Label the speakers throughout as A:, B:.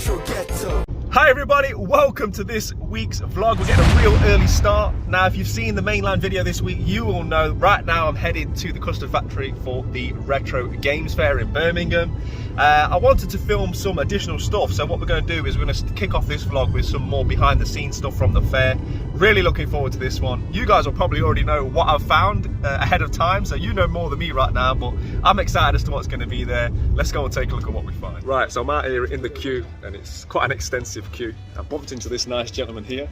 A: Ghetto.
B: Hi everybody, welcome to this week's vlog. We're getting a real early start. Now if you've seen the mainline video this week, you will know right now I'm headed to the custard factory for the Retro Games Fair in Birmingham. I wanted to film some additional stuff, so what we're going to do is we're going to kick off this vlog with some more behind the scenes stuff from the fair. Really looking forward to this one. You guys will probably already know what I've found ahead of time, so you know more than me right now, but I'm excited as to what's going to be there. Let's go and take a look at what we find. Right, so I'm out here in the queue, and it's quite an extensive queue. I bumped into this nice gentleman here.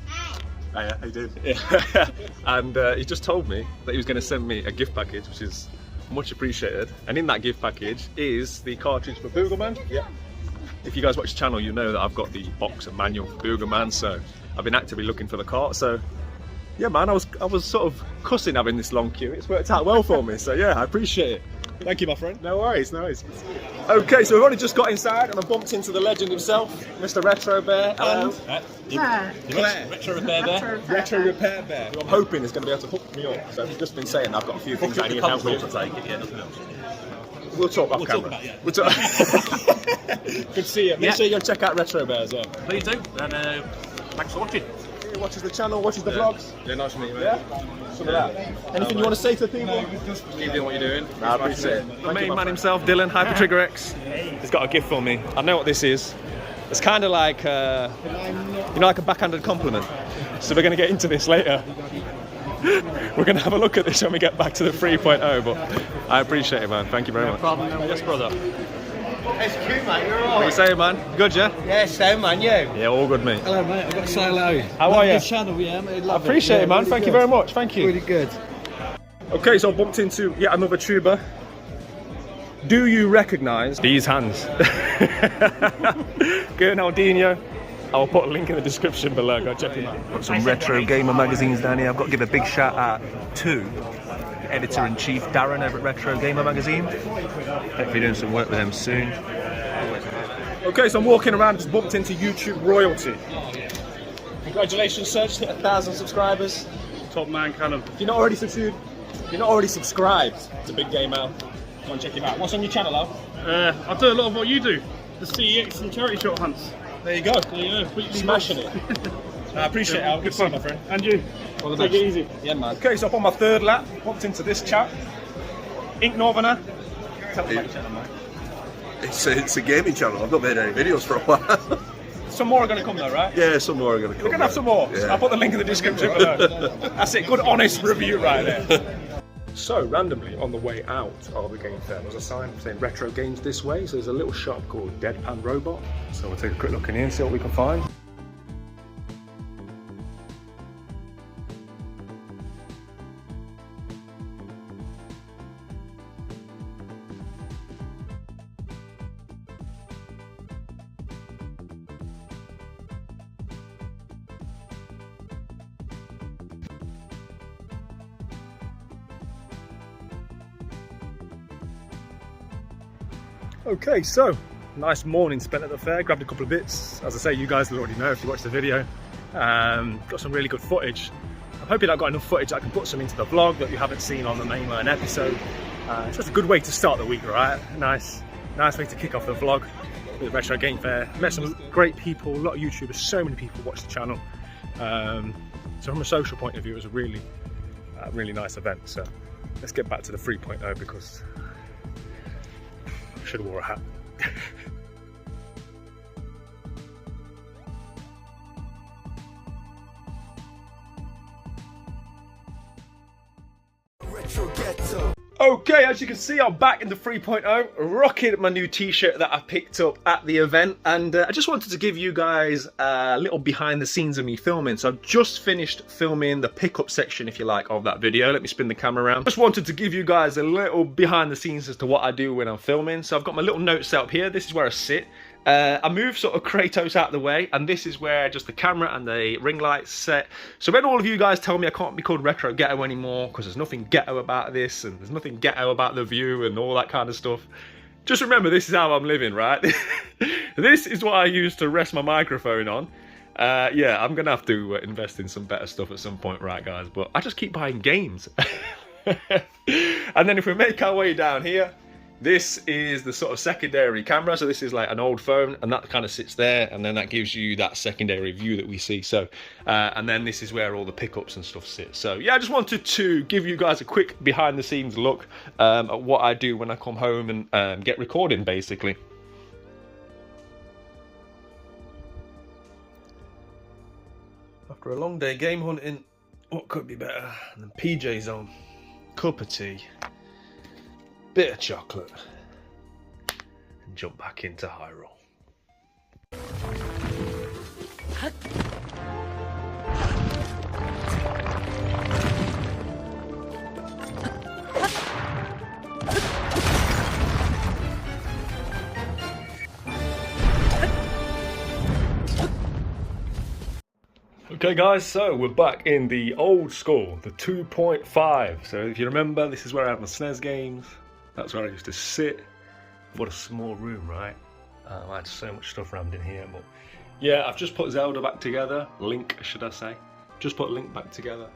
B: Hiya, how you doing? Yeah. And he just told me that he was going to send me a gift package, which is much appreciated. And in that gift package is the cartridge for Boogerman. Yeah. If you guys watch the channel, you know that I've got the box and manual for Boogerman, so I've been actively looking for the cart. So yeah, man, I was sort of cussing having this long queue. It's worked out well for me. So yeah, I appreciate it. Thank you, my friend. No worries, no worries. Okay, so we've only just got inside and I bumped into the legend himself, Mr. Retro Bear. Hello.
C: Claire.
B: Retro Repair Bear. Retro Repair Bear. Who I'm hoping is going to be able to hook me up. So I've just been saying I've got a few things I need help with. We'll talk off camera. We'll talk. Good to see you. Make sure you go check out Retro Bear as well.
D: Please do, and thanks for watching.
B: He watches the channel, watches the vlogs.
D: Yeah, nice to meet you, mate.
B: Yeah? Some of that. Anything you want to say to the people?
D: Keep doing what you're doing.
B: I appreciate it. The main man himself, Dylan, Hyper Trigger X, he's got a gift for me. I know what this is. It's kind of like, you know, like a backhanded compliment. So we're going to get into this later. We're going to have a look at this when we get back to the 3.0, but I appreciate it, man. Thank you very much.
D: No problem. Yes, brother.
C: It's cute, mate. You're alright.
B: What you saying, man? Good, yeah?
C: Yeah, so man, you.
B: Yeah, all good, mate.
E: Hello mate, I've got to say hello.
B: How are you?
E: Good channel, yeah, mate.
B: I appreciate it, man. Thank you very much. Thank you.
E: Really good.
B: Okay, so I bumped into yet another tuber. Do you recognise these hands? Gernaldinho. I'll put a link in the description below. Go check him out. Got some retro gamer magazines down here. I've got to give a big shout out to the editor-in-chief Darren over at Retro Gamer Magazine. Hopefully doing some work with them soon. Okay, so I'm walking around, just bumped into YouTube royalty. Congratulations, Serge, hit 1,000 subscribers.
D: Top man, kind of.
B: If you're not already subscribed to Big Game Al, go and check him out. What's on your channel, Al?
D: I do a lot of what you do. The CEX and charity shot hunts.
B: There you go.
D: There you go.
B: Smashing it. I appreciate it, Al. Good to see you, my friend.
D: And you.
B: All the
D: Take
B: best.
D: it easy.
B: Yeah, man. Okay, so up on my third lap, bumped into this chap. Ink Northerner. Tell me about your channel, man.
A: It's a gaming channel. I've not made any videos for a while.
B: Some more are going to come though, right?
A: Yeah, some more are going to come.
B: We're going to have some more.
A: Yeah.
B: I'll put the link in the description below. That's it. Good, honest review right there. So, randomly, on the way out of the game fair, there's a sign saying Retro Games this way. So there's a little shop called Deadpan Robot. So we'll take a quick look in here and see what we can find. Okay, so nice morning spent at the fair, grabbed a couple of bits. As I say, you guys will already know if you watch the video. Got some really good footage. I'm hoping I've got enough footage that I can put some into the vlog that you haven't seen on the mainline episode. It's just a good way to start the week, right? Nice way to kick off the vlog with the Retro Game Fair. Met some great people, a lot of YouTubers, so many people watch the channel. So from a social point of view, it was a really nice event. So let's get back to the 3.0 because I should have wore a hat.
A: Ghetto.
B: Okay, as you can see, I'm back in the 3.0, rocking my new t-shirt that I picked up at the event, and I just wanted to give you guys a little behind the scenes of me filming. So I've just finished filming the pickup section, if you like, of that video. Let me spin the camera around. Just wanted to give you guys a little behind the scenes as to what I do when I'm filming. So I've got my little notes set up here. This is where I sit. I moved sort of Kratos out of the way, and this is where just the camera and the ring lights set. So when all of you guys tell me I can't be called Retro Ghetto anymore because there's nothing ghetto about this and there's nothing ghetto about the view and all that kind of stuff, just remember this is how I'm living, right? This is what I use to rest my microphone on. Yeah, I'm gonna have to invest in some better stuff at some point, right, guys? But I just keep buying games. And then if we make our way down here, This is the sort of secondary camera, so this is like an old phone, and that kind of sits there, and then that gives you that secondary view that we see. So, and then this is where all the pickups and stuff sit. So yeah, I just wanted to give you guys a quick behind the scenes look at what I do when I come home and get recording, basically. After a long day game hunting, what could be better than PJs on, cup of tea, bit of chocolate, and jump back into high roll. Okay guys, so we're back in the old school, the 2.5. So if you remember, this is where I had my SNES games. That's where I used to sit. What a small room, right? I had so much stuff rammed in here, but yeah, I've just put Zelda back together. Link, should I say? Just put Link back together.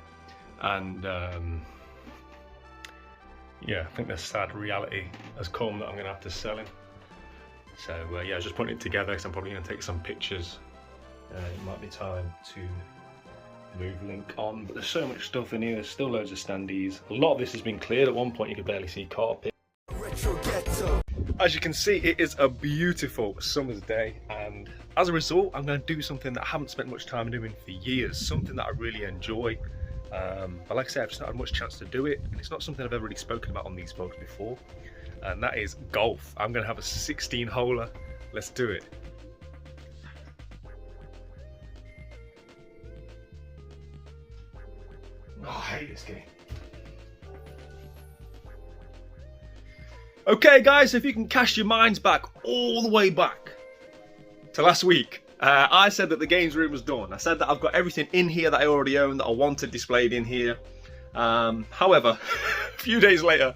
B: And yeah, I think the sad reality has come that I'm gonna have to sell him. So yeah, I was just putting it together because I'm probably gonna take some pictures. It might be time to move Link on, but there's so much stuff in here. There's still loads of standees. A lot of this has been cleared. At one point you could barely see carpet. Ghetto. As you can see, it is a beautiful summer's day, and as a result I'm going to do something that I haven't spent much time doing for years, something that I really enjoy, but like I said, I've just not had much chance to do it, and it's not something I've ever really spoken about on these vlogs before, and that is golf. I'm going to have a 16-holer. Let's do it. Oh, I hate this game. Okay guys, if you can cast your minds back all the way back to last week, I said that the games room was done. I said that I've got everything in here that I already own, that I wanted displayed in here. However, a few days later,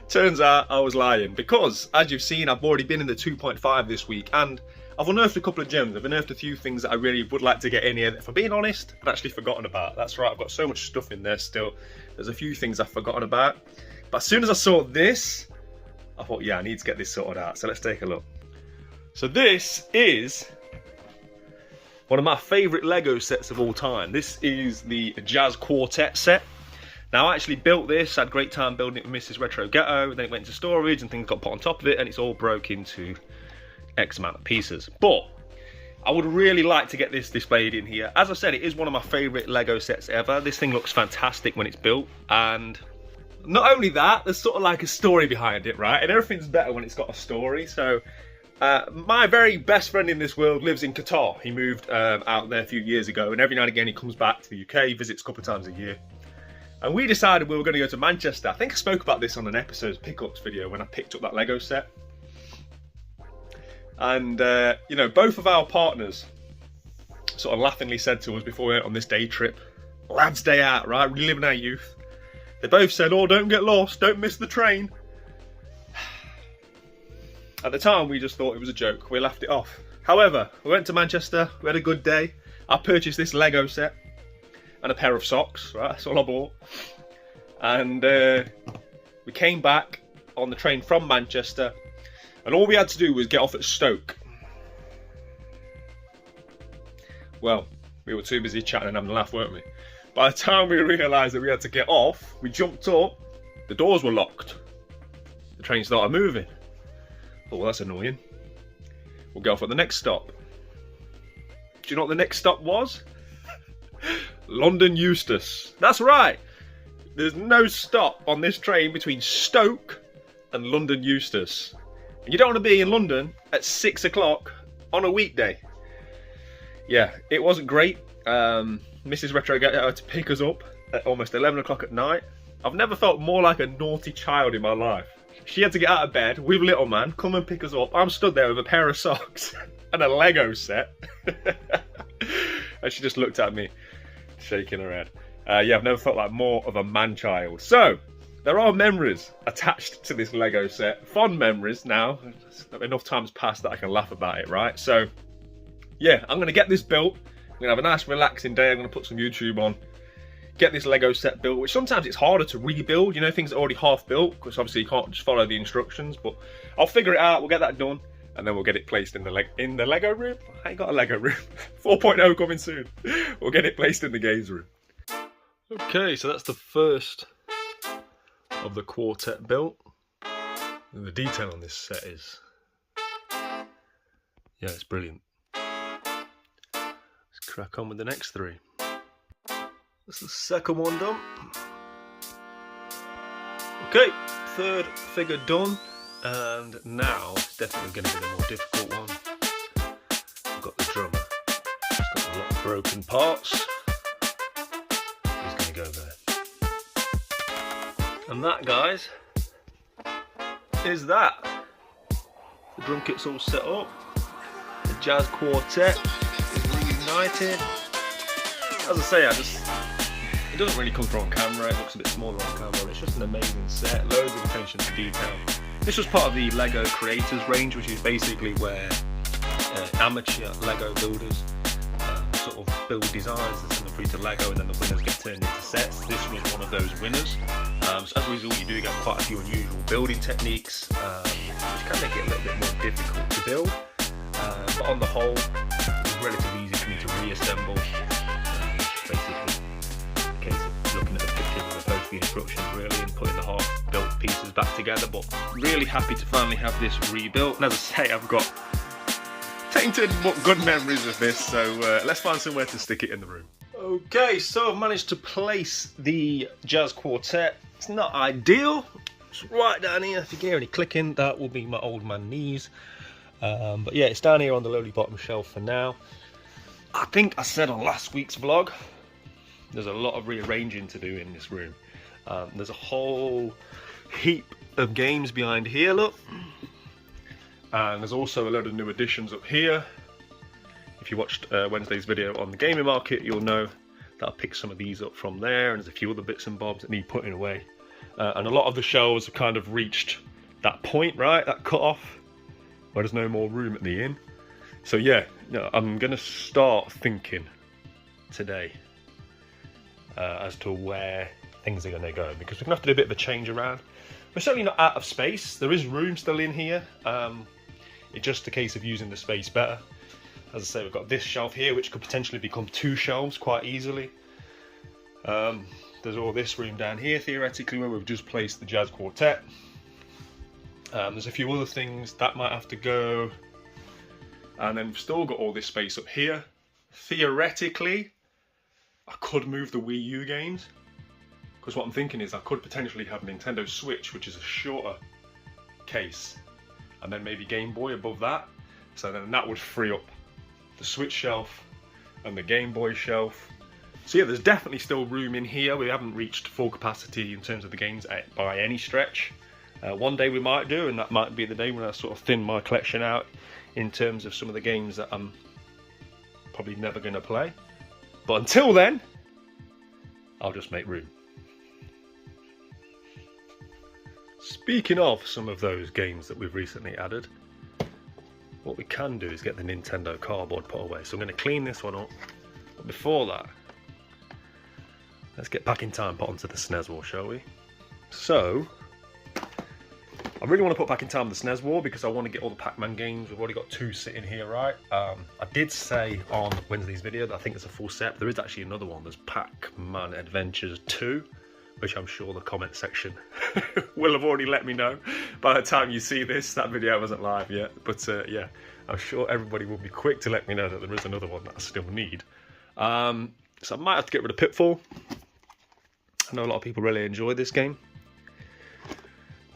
B: turns out I was lying, because as you've seen, I've already been in the 2.5 this week, and I've unearthed a couple of gems. I've unearthed a few things that I really would like to get in here that, if I'm being honest, I'd actually forgotten about. That's right, I've got so much stuff in there still. There's a few things I've forgotten about. But as soon as I saw this, I thought, yeah, I need to get this sorted out. So let's take a look. So this is one of my favourite Lego sets of all time. This is the Jazz Quartet set. Now I actually built this, had a great time building it with Mrs. Retro Ghetto, then it went into storage and things got put on top of it, and it's all broke into X amount of pieces. But I would really like to get this displayed in here. As I said, it is one of my favourite Lego sets ever. This thing looks fantastic when it's built, and not only that, there's sort of like a story behind it, right? And everything's better when it's got a story. So my very best friend in this world lives in Qatar. He moved out there a few years ago, and every now and again he comes back to the UK, visits a couple of times a year. And we decided we were going to go to Manchester. I think I spoke about this on an episode's pickups video when I picked up that Lego set. And, you know, both of our partners sort of laughingly said to us before we went on this day trip, lads' day out, right, reliving our youth. They both said, oh, don't get lost, don't miss the train. At the time, we just thought it was a joke. We laughed it off. However, we went to Manchester, we had a good day. I purchased this Lego set and a pair of socks, right, that's all I bought. And we came back on the train from Manchester, and all we had to do was get off at Stoke. Well, we were too busy chatting and having a laugh, weren't we? By the time we realised that we had to get off, we jumped up, the doors were locked. The train started moving. Oh, well, that's annoying. We'll go off at the next stop. Do you know what the next stop was? London Euston. That's right. There's no stop on this train between Stoke and London Euston. And you don't want to be in London at 6 o'clock on a weekday. Yeah, it wasn't great. Mrs. Retro got her to pick us up at almost 11 o'clock at night. I've never felt more like a naughty child in my life. She had to get out of bed with little man, come and pick us up. I'm stood there with a pair of socks and a Lego set. And she just looked at me, shaking her head. Yeah, I've never felt like more of a man-child. So, there are memories attached to this Lego set. Fond memories now. Enough time's passed that I can laugh about it, right? So, yeah, I'm going to get this built. I'm going to have a nice relaxing day. I'm going to put some YouTube on. get this Lego set built, which sometimes it's harder to rebuild, you know, things are already half built, because obviously you can't just follow the instructions, but I'll figure it out, we'll get that done, and then we'll get it placed in the Lego room. I ain't got a Lego room. 4.0 coming soon. We'll get it placed in the games room. Okay, so that's the first of the Quartet built. And the detail on this set is, yeah, it's brilliant. Let's crack on with the next three. That's the second one done. Okay, third figure done. And now it's definitely going to be the more difficult one. I've got the drummer. He's got a lot of broken parts. He's going to go there. And that, guys, is that. The drum kit's all set up. The jazz quartet is reunited. As I say, it doesn't really come through on camera. It looks a bit smaller on camera. It's just an amazing set. Loads of attention to detail. This was part of the Lego Creators range, which is basically where amateur Lego builders sort of build designs that send them through to Lego, and then the winners get turned into sets. This was one of those winners. So as a result, you do get quite a few unusual building techniques, which can make it a little bit more difficult to build. But on the whole, it's relatively easy for me to reassemble. Basically, a case of looking at the pictures as opposed to the instructions, really, and putting the half-built pieces back together. But really happy to finally have this rebuilt. And as I say, I've got tainted but good memories of this, so let's find somewhere to stick it in the room. Okay, so I've managed to place the jazz quartet. It's not ideal. It's right down here. If you hear any clicking, that will be my old man knees. But yeah, it's down here on the lowly bottom shelf for now. I think I said on last week's vlog, there's a lot of rearranging to do in this room. There's a whole heap of games behind here, look. And there's also a load of new additions up here. If you watched Wednesday's video on the gaming market, you'll know that I picked some of these up from there, and there's a few other bits and bobs that need putting away. And a lot of the shelves have kind of reached that point, right? That cut off, where there's no more room at the inn. So yeah, I'm gonna start thinking today as to where things are gonna go, because we're gonna have to do a bit of a change around. We're certainly not out of space. There is room still in here. It's just a case of using the space better. As I say, we've got this shelf here, which could potentially become 2 shelves quite easily. There's all this room down here, theoretically, where we've just placed the jazz quartet. There's a few other things that might have to go. And then we've still got all this space up here. Theoretically, I could move the Wii U games, because what I'm thinking is I could potentially have a Nintendo Switch, which is a shorter case, and then maybe Game Boy above that. So then that would free up the Switch shelf and the Game Boy shelf. So yeah, there's definitely still room in here. We haven't reached full capacity in terms of the games by any stretch. One day we might do, and that might be the day when I sort of thin my collection out in terms of some of the games that I'm probably never going to play. But until then, I'll just make room. Speaking of some of those games that we've recently added, what we can do is get the Nintendo cardboard put away. So I'm going to clean this one up. But before that, let's get back in time, put onto the SNES War, shall we? So, I really want to put back in time the SNES War because I want to get all the Pac-Man games. We've already got 2 sitting here, right? I did say on Wednesday's video that I think it's a full set. There is actually another one. There's Pac-Man Adventures 2, which I'm sure the comment section will have already let me know. By the time you see this, that video wasn't live yet. But yeah, I'm sure everybody will be quick to let me know that there is another one that I still need. So I might have to get rid of Pitfall. I know a lot of people really enjoy this game.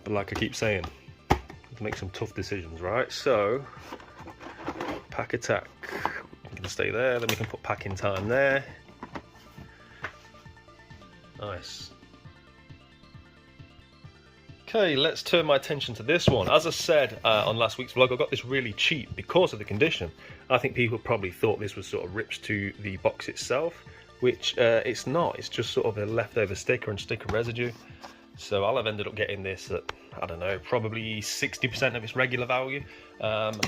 B: But like I keep saying, you have to make some tough decisions, right? So, Pack Attack can stay there. Then we can put Pack in Time there. Nice. Okay, let's turn my attention to this one. As I said on last week's vlog, I got this really cheap because of the condition. I think people probably thought this was sort of ripped to the box itself, which it's not. It's just sort of a leftover sticker and sticker residue. So I'll have ended up getting this at, I don't know, probably 60% of its regular value. I'm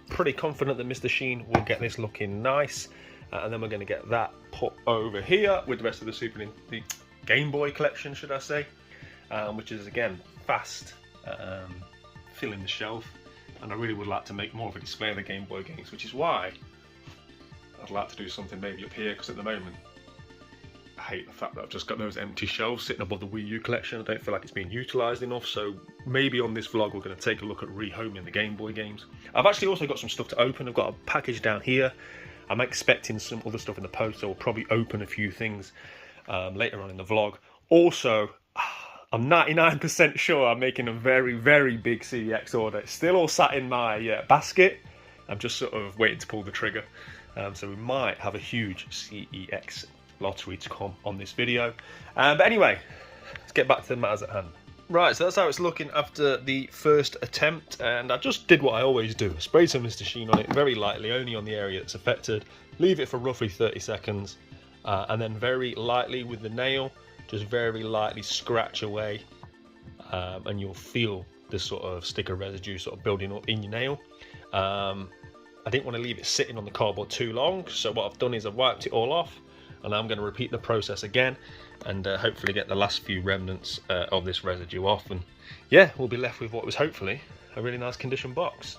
B: pretty confident that Mr. Sheen will get this looking nice. And then we're going to get that put over here with the rest of the Game Boy collection, should I say, which is again fast filling the shelf. And I really would like to make more of a display of the Game Boy games, which is why I'd like to do something maybe up here, because at the moment I hate the fact that I've just got those empty shelves sitting above the Wii U collection. I don't feel like it's being utilised enough, so maybe on this vlog we're going to take a look at rehoming the Game Boy games. I've actually also got some stuff to open. I've got a package down here. I'm expecting some other stuff in the post, so we'll probably open a few things later on in the vlog. Also, I'm 99% sure I'm making a very, very big CEX order. It's still all sat in my basket. I'm just sort of waiting to pull the trigger. So we might have a huge CEX lottery to come on this video. But anyway, let's get back to the matters at hand. Right, so that's how it's looking after the first attempt, and I just did what I always do. Sprayed some Mr. Sheen on it very lightly, only on the area that's affected. Leave it for roughly 30 seconds, and then very lightly with the nail, just very lightly scratch away, and you'll feel this sort of sticker residue sort of building up in your nail. I didn't want to leave it sitting on the cardboard too long, so what I've done is I've wiped it all off, and I'm going to repeat the process again, and hopefully get the last few remnants of this residue off, and yeah, we'll be left with what was hopefully a really nice condition box.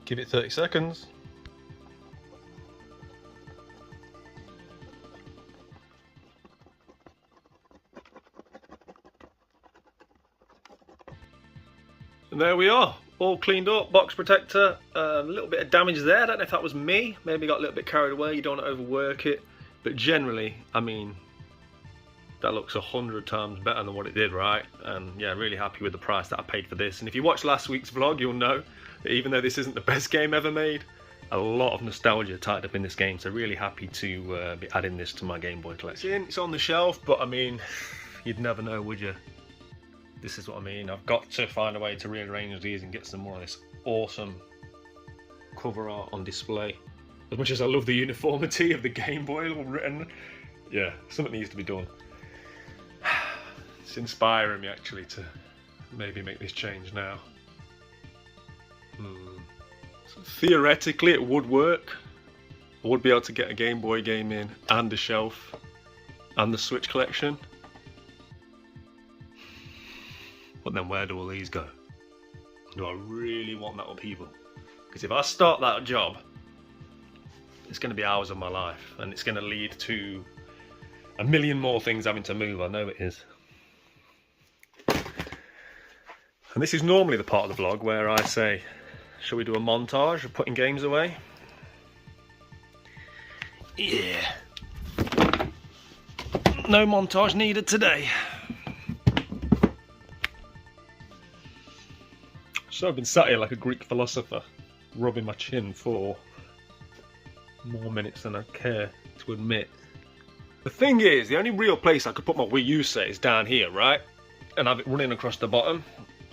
B: Give it 30 seconds. And there we are, all cleaned up, box protector, a little bit of damage there. I don't know if that was me, maybe got a little bit carried away. You don't want to overwork it, but generally, I mean, that looks 100 times better than what it did, right? And yeah, really happy with the price that I paid for this. And if you watched last week's vlog, you'll know that even though this isn't the best game ever made, a lot of nostalgia tied up in this game, so really happy to be adding this to my Game Boy collection. It's on the shelf, but I mean, you'd never know, would you? This is what I mean. I've got to find a way to rearrange these and get some more of this awesome cover art on display. As much as I love the uniformity of the Game Boy all written, yeah, something needs to be done. It's inspiring me actually to maybe make this change now. So theoretically it would work. I would be able to get a Game Boy game in, and a shelf, and the Switch collection. But then where do all these go? Do I really want that upheaval? Because if I start that job, it's going to be hours of my life, and it's going to lead to a million more things having to move. I know it is. And this is normally the part of the vlog where I say, shall we do a montage of putting games away? Yeah. No montage needed today. So I've been sat here like a Greek philosopher, rubbing my chin for more minutes than I care to admit. The thing is, the only real place I could put my Wii U set is down here, right? And have it running across the bottom.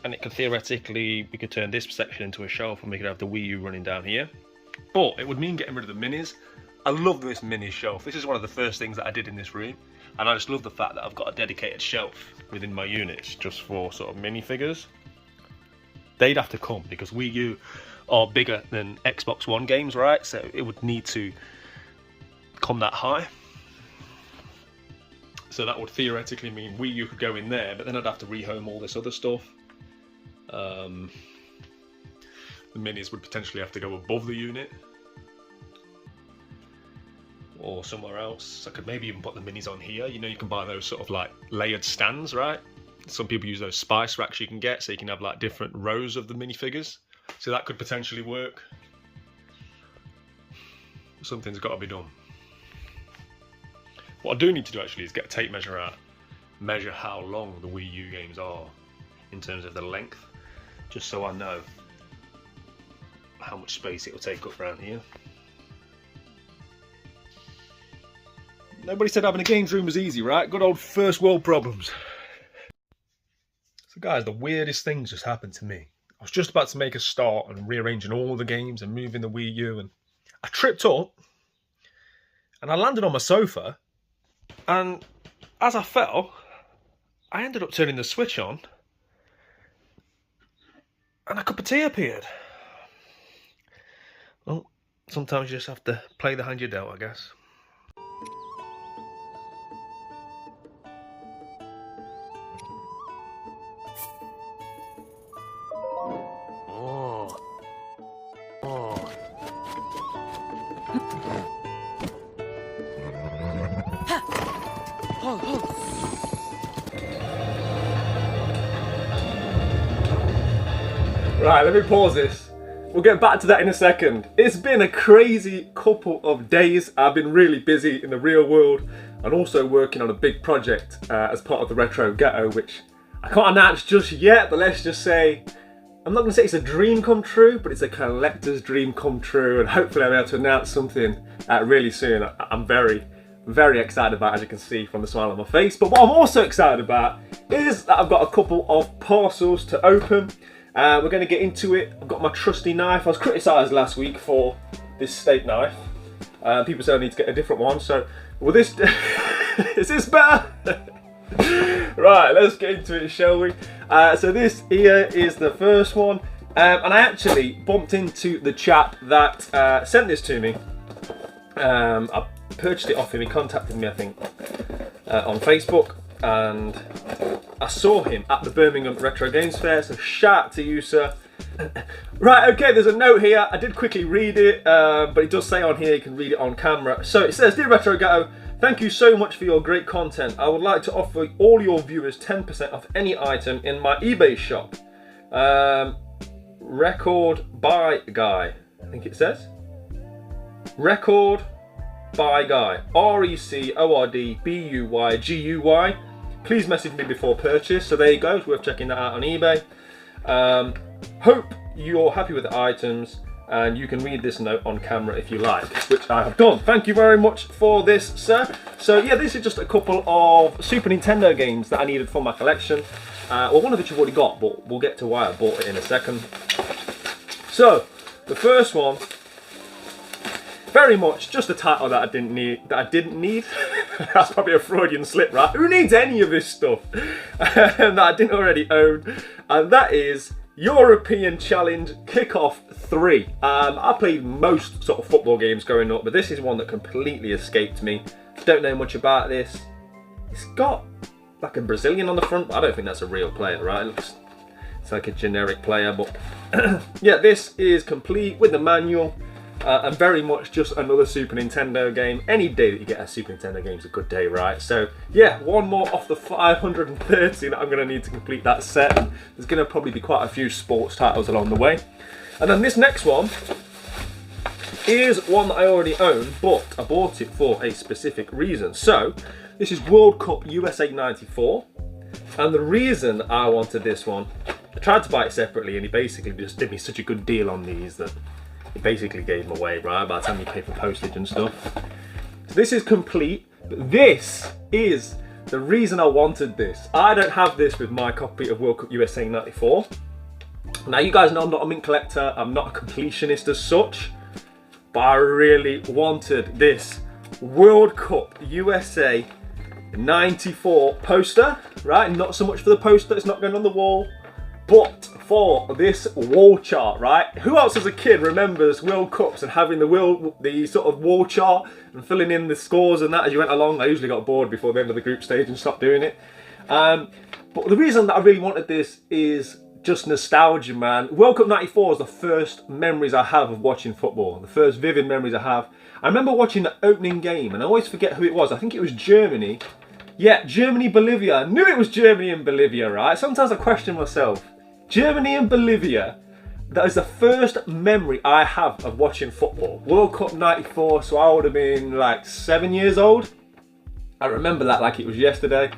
B: And it could theoretically, we could turn this section into a shelf and we could have the Wii U running down here. But it would mean getting rid of the minis. I love this mini shelf. This is one of the first things that I did in this room. And I just love the fact that I've got a dedicated shelf within my units just for sort of minifigures. They'd have to come because Wii U are bigger than Xbox One games, right? So it would need to come that high. So that would theoretically mean Wii U could go in there, but then I'd have to rehome all this other stuff. The minis would potentially have to go above the unit or somewhere else. I could maybe even put the minis on here. You know, you can buy those sort of like layered stands, right? Some people use those spice racks you can get, so you can have like different rows of the minifigures. So that could potentially work. Something's got to be done. What I do need to do actually is get a tape measure out, measure how long the Wii U games are in terms of the length, just so I know how much space it will take up around here. Nobody said having a games room was easy, right? Good old first world problems. So guys, the weirdest things just happened to me. I was just about to make a start and rearranging all the games and moving the Wii U, and I tripped up and I landed on my sofa, and as I fell, I ended up turning the switch on and a cup of tea appeared. Well, sometimes you just have to play the hand you're dealt, I guess. Right, let me pause this. We'll get back to that in a second. It's been a crazy couple of days. I've been really busy in the real world and also working on a big project as part of the Retro Ghetto, which I can't announce just yet, but let's just say, I'm not going to say it's a dream come true, but it's a collector's dream come true, and hopefully I'll be able to announce something really soon. I'm very, very excited about, as you can see from the smile on my face. But what I'm also excited about is that I've got a couple of parcels to open. We're going to get into it. I've got my trusty knife. I was criticised last week for this steak knife. People said I need to get a different one. So, will this... is this better? Right, let's get into it, shall we? So this here is the first one. And I actually bumped into the chap that sent this to me. I purchased it off him. He contacted me, I think, on Facebook. And I saw him at the Birmingham Retro Games Fair, so shout out to you, sir. Right, okay, there's a note here. I did quickly read it, but it does say on here you can read it on camera. So it says, "Dear Retro Ghetto, thank you so much for your great content. I would like to offer all your viewers 10% off any item in my eBay shop. Record by guy," I think it says. Record by guy. RECORDBUYGUY. Please message me before purchase. So there you go, it's worth checking that out on eBay. Hope you're happy with the items, and you can read this note on camera if you like, which I have done. Thank you very much for this, sir. So yeah, this is just a couple of Super Nintendo games that I needed for my collection. Well, one of which I've already got, but we'll get to why I bought it in a second. So, the first one, very much just a title that I didn't need. That's probably a Freudian slip, right? Who needs any of this stuff that I didn't already own? And that is European Challenge Kickoff 3. I played most sort of football games growing up, but this is one that completely escaped me. Don't know much about this. It's got like a Brazilian on the front, but I don't think that's a real player, right? It's like a generic player, but yeah, this is complete with the manual. And very much just another Super Nintendo game. Any day that you get a Super Nintendo game is a good day, right? So yeah, one more off the 530 that I'm going to need to complete that set. There's going to probably be quite a few sports titles along the way. And then this next one is one that I already own, but I bought it for a specific reason. So this is World Cup USA 94. And the reason I wanted this one, I tried to buy it separately, and he basically just did me such a good deal on these that it basically gave them away, right, by the time you pay for postage and stuff. So this is complete, but this is the reason I wanted this. I don't have this with my copy of World Cup USA 94. Now, you guys know I'm not a mint collector, I'm not a completionist as such, but I really wanted this World Cup USA 94 poster, right? Not so much for the poster, it's not going on the wall, but for this wall chart, right? Who else as a kid remembers World Cups and having the sort of wall chart and filling in the scores and that as you went along? I usually got bored before the end of the group stage and stopped doing it. But the reason that I really wanted this is just nostalgia, man. World Cup 94 is the first memories I have of watching football. The first vivid memories I have. I remember watching the opening game, and I always forget who it was. I think it was Germany. Yeah, Germany-Bolivia. I knew it was Germany and Bolivia, right? Sometimes I question myself. Germany and Bolivia, that is the first memory I have of watching football. World Cup 94, so I would have been like 7 years old. I remember that like it was yesterday.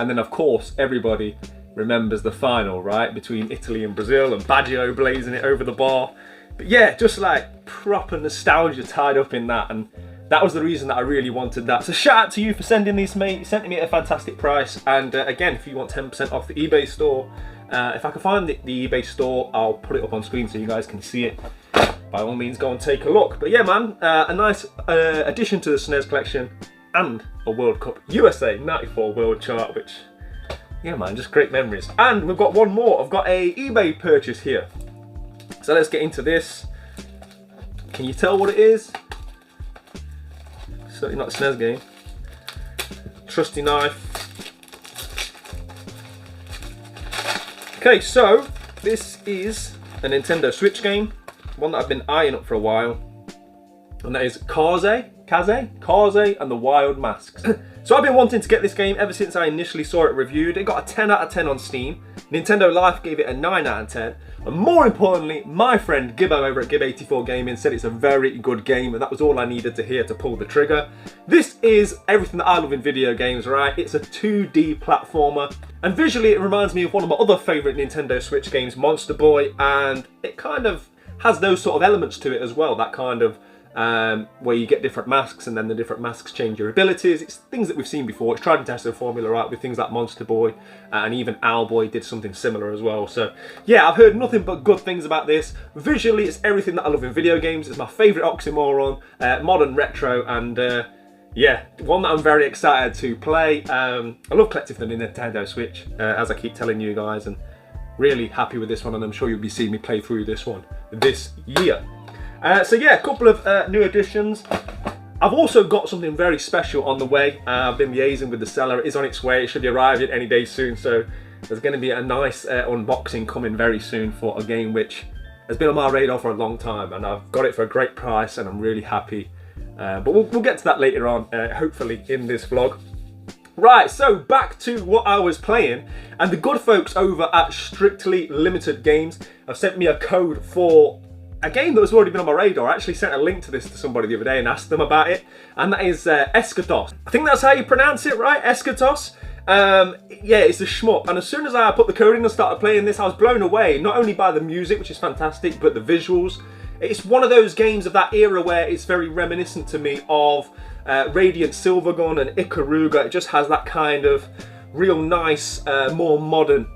B: And then of course, everybody remembers the final, right? Between Italy and Brazil, and Baggio blazing it over the bar. But yeah, just like proper nostalgia tied up in that. And that was the reason that I really wanted that. So shout out to you for sending these, mate. You sent me at a fantastic price. And again, if you want 10% off the eBay store, if I can find the eBay store, I'll put it up on screen so you guys can see it. But by all means go and take a look. But yeah, man, a nice addition to the SNES collection, and a World Cup USA 94 World Chart, which, yeah man, just great memories. And we've got one more. I've got a eBay purchase here. So let's get into this. Can you tell what it is? Certainly not a SNES game. Trusty knife. Okay, so this is a Nintendo Switch game, one that I've been eyeing up for a while, and that is Kaze and the Wild Masks. So I've been wanting to get this game ever since I initially saw it reviewed. It got a 10 out of 10 on Steam. Nintendo Life gave it a 9 out of 10. And more importantly, my friend Gibbo over at Gib84 Gaming said it's a very good game, and that was all I needed to hear to pull the trigger. This is everything that I love in video games, right? It's a 2D platformer, and visually it reminds me of one of my other favourite Nintendo Switch games, Monster Boy, and it kind of has those sort of elements to it as well, that kind of where you get different masks and then the different masks change your abilities. It's things that we've seen before. It's tried and tested formula, right, with things like Monster Boy, and even Owlboy did something similar as well. So yeah, I've heard nothing but good things about this. Visually, it's everything that I love in video games. It's my favourite oxymoron, modern retro, and yeah, one that I'm very excited to play. I love collecting for the Nintendo Switch, as I keep telling you guys, and really happy with this one, and I'm sure you'll be seeing me play through this one this year. So yeah, a couple of new additions. I've also got something very special on the way. I've been liaising with the seller. It is on its way. It should be arriving any day soon. So there's going to be a nice unboxing coming very soon for a game which has been on my radar for a long time, and I've got it for a great price, and I'm really happy. But we'll get to that later on, hopefully in this vlog. Right, so back to what I was playing, and the good folks over at Strictly Limited Games have sent me a code for a game that has already been on my radar. I actually sent a link to this to somebody the other day and asked them about it, and that is Eschatos. I think that's how you pronounce it, right? Eschatos. Yeah, it's a shmup, and as soon as I put the code in and started playing this, I was blown away, not only by the music, which is fantastic, but the visuals. It's one of those games of that era where it's very reminiscent to me of Radiant Silvergun and Ikaruga. It just has that kind of real nice, more modern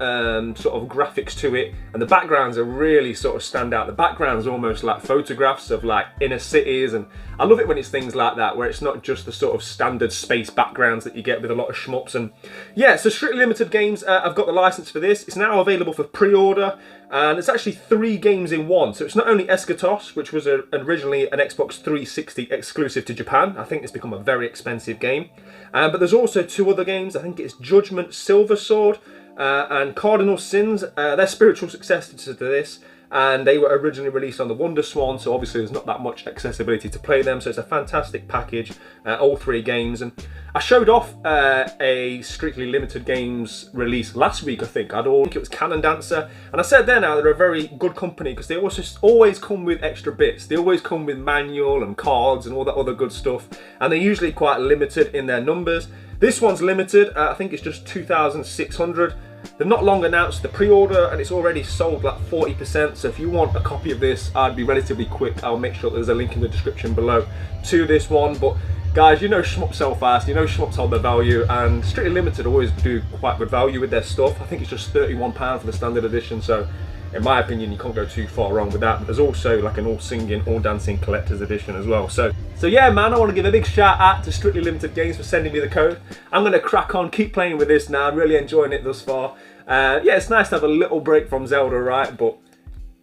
B: sort of graphics to it, and the backgrounds are really sort of stand out. The background's almost like photographs of like inner cities, and I love it when it's things like that, where it's not just the sort of standard space backgrounds that you get with a lot of shmups. And yeah, so Strictly Limited Games, I've got the license for this. It's now available for pre-order, and it's actually 3 games in one. So it's not only Eschatos, which was originally an Xbox 360 exclusive to Japan. I think it's become a very expensive game. But there's also 2 other games. I think it's Judgment Silver Sword and Cardinal Sins. They're spiritual successors to this, and they were originally released on the Wonder Swan, so obviously there's not that much accessibility to play them, so it's a fantastic package, all 3 games. And I showed off a Strictly Limited Games release last week, I think it was Cannon Dancer, and I said there now they're a very good company because they also always come with extra bits. They always come with manual and cards and all that other good stuff, and they're usually quite limited in their numbers. This one's limited, I think it's just 2,600. They've not long announced the pre-order, and it's already sold like 40%, so if you want a copy of this, I'd be relatively quick. I'll make sure there's a link in the description below to this one. But guys, you know shmups sell fast, you know shmups hold their value, and Strictly Limited always do quite good value with their stuff. I think it's just £31 for the standard edition, so in my opinion you can't go too far wrong with that. But there's also like an all singing, all dancing collector's edition as well. So yeah man, I want to give a big shout out to Strictly Limited Games for sending me the code. I'm going to crack on, keep playing with this now. I'm really enjoying it thus far. Yeah, it's nice to have a little break from Zelda, right? But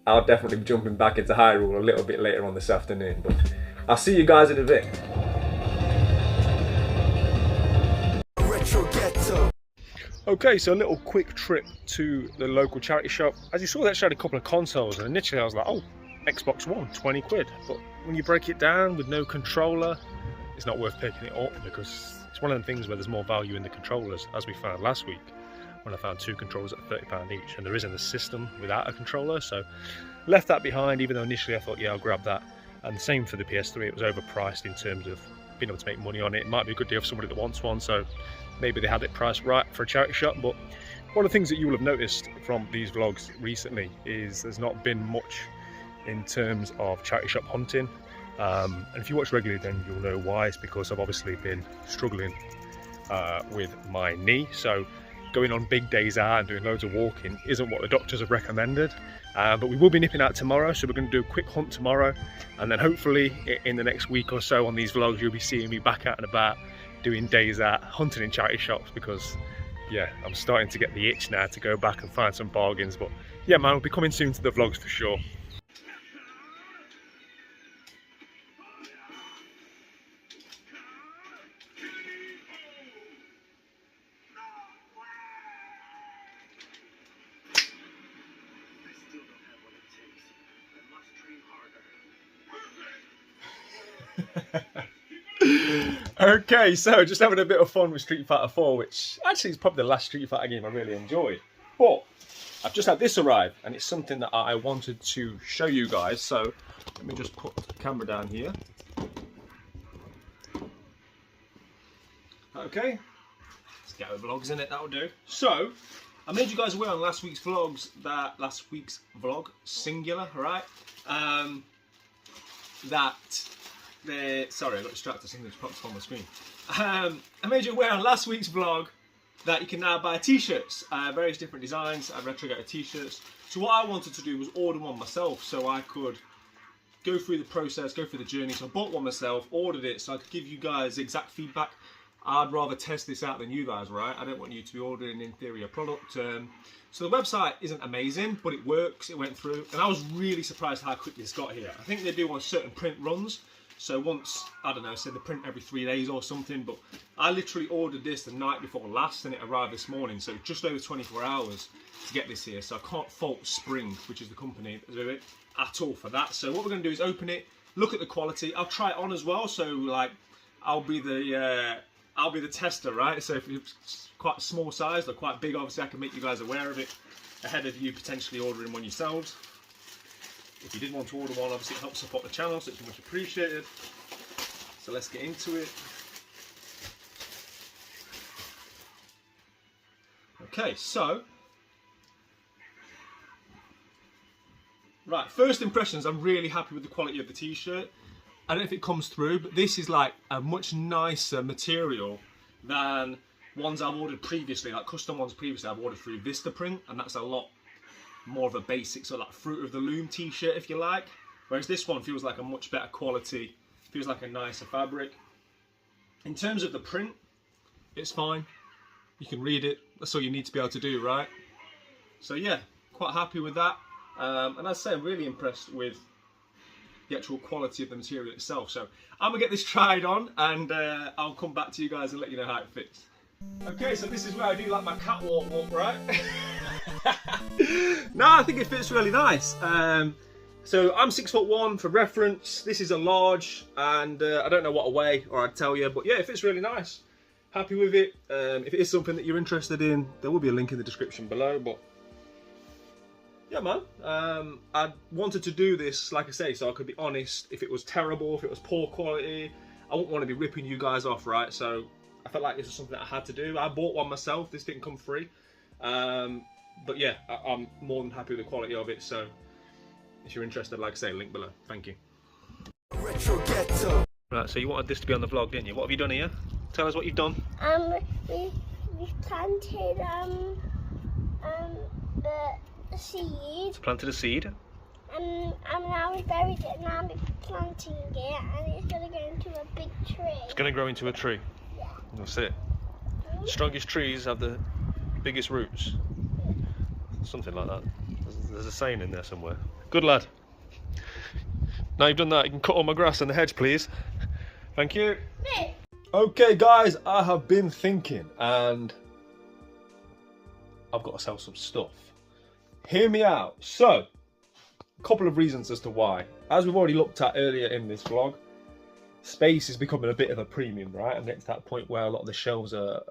B: I'll definitely be jumping back into Hyrule a little bit later on this afternoon. But I'll see you guys in a bit. Okay, so a little quick trip to the local charity shop. As you saw, they actually had a couple of consoles, and initially I was like, oh, Xbox One, 20 quid. But when you break it down with no controller, it's not worth picking it up, because it's one of the things where there's more value in the controllers, as we found last week when I found 2 controllers at £30 each, and there isn't a system without a controller, so left that behind, even though initially I thought, yeah, I'll grab that. And the same for the PS3, it was overpriced in terms of being able to make money on it. It might be a good deal for somebody that wants one, so maybe they had it priced right for a charity shop. But one of the things that you will have noticed from these vlogs recently is there's not been much in terms of charity shop hunting, and if you watch regularly then you'll know why. It's because I've obviously been struggling with my knee. So going on big days out and doing loads of walking isn't what the doctors have recommended. But we will be nipping out tomorrow, so we're going to do a quick hunt tomorrow, and then hopefully in the next week or so on these vlogs you'll be seeing me back out and about doing days out hunting in charity shops, because yeah, I'm starting to get the itch now to go back and find some bargains. But yeah man, we'll be coming soon to the vlogs for sure. Okay, so just having a bit of fun with Street Fighter 4, which actually is probably the last Street Fighter game I really enjoyed. But I've just had this arrive, and it's something that I wanted to show you guys. So let me just put the camera down here. Okay, let's get the vlogs in it, that'll do. So I made you guys aware on last week's vlog, singular, right? Sorry, I got distracted, something just popped up on my screen. I made you aware on last week's vlog that you can now buy t-shirts, various different designs, retro Ghetto t-shirts. So what I wanted to do was order one myself, so I could go through the process, go through the journey. So I bought one myself, ordered it, so I could give you guys exact feedback. I'd rather test this out than you guys, right? I don't want you to be ordering an inferior product. So the website isn't amazing, but it works, it went through, and I was really surprised how quickly this got here. I think they do on certain print runs. So once, I don't know, say they print every 3 days or something, but I literally ordered this the night before last and it arrived this morning, so just over 24 hours to get this here. So I can't fault Spring, which is the company that do it, at all for that. So what we're going to do is open it, look at the quality. I'll try it on as well, so like I'll be the tester, right? So if it's quite small size or quite big, obviously I can make you guys aware of it ahead of you potentially ordering one yourselves. If you did want to order one, obviously it helps support the channel, so it's much appreciated. So let's get into it. Okay, so right, first impressions, I'm really happy with the quality of the t-shirt. I don't know if it comes through, but this is like a much nicer material than ones I've ordered previously, like custom ones previously I've ordered through Vistaprint, and that's a lot more of a basic sort of like Fruit of the Loom t-shirt, if you like. Whereas this one feels like a much better quality, feels like a nicer fabric. In terms of the print, it's fine. You can read it, that's all you need to be able to do, right? So yeah, quite happy with that. And I'd say I'm really impressed with the actual quality of the material itself. So I'm gonna get this tried on, and I'll come back to you guys and let you know how it fits. Okay, so this is where I do like my catwalk walk, right? No, I think it fits really nice. So I'm 6'1" for reference. This is a large, and I don't know what I weigh, or I'd tell you, but yeah, it fits really nice. Happy with it. If it is something that you're interested in, there will be a link in the description below. But yeah, man, I wanted to do this, like I say, so I could be honest. If it was terrible, if it was poor quality, I wouldn't want to be ripping you guys off, right? So I felt like this was something that I had to do. I bought one myself. This didn't come free. But yeah, I'm more than happy with the quality of it. So if you're interested, like I say, link below. Thank you.
F: Retro Ghetto.
B: Right, so you wanted this to be on the vlog, didn't you? What have you done here? Tell us what you've done.
G: We planted the seed.
B: Planted a seed.
G: And now we buried it. Now we're planting it, and it's gonna go into a big tree.
B: It's going to grow into a tree.
G: Yeah.
B: That's it. Strongest trees have the biggest roots. Something like that. There's a saying in there somewhere. Good lad. Now you've done that, you can cut all my grass in the hedge, please. Thank you.
G: Me.
B: Okay guys, I have been thinking, and I've got to sell some stuff. Hear me out. So, a couple of reasons as to why. As we've already looked at earlier in this vlog, space is becoming a bit of a premium, right? I'm getting to that point where a lot of the shelves are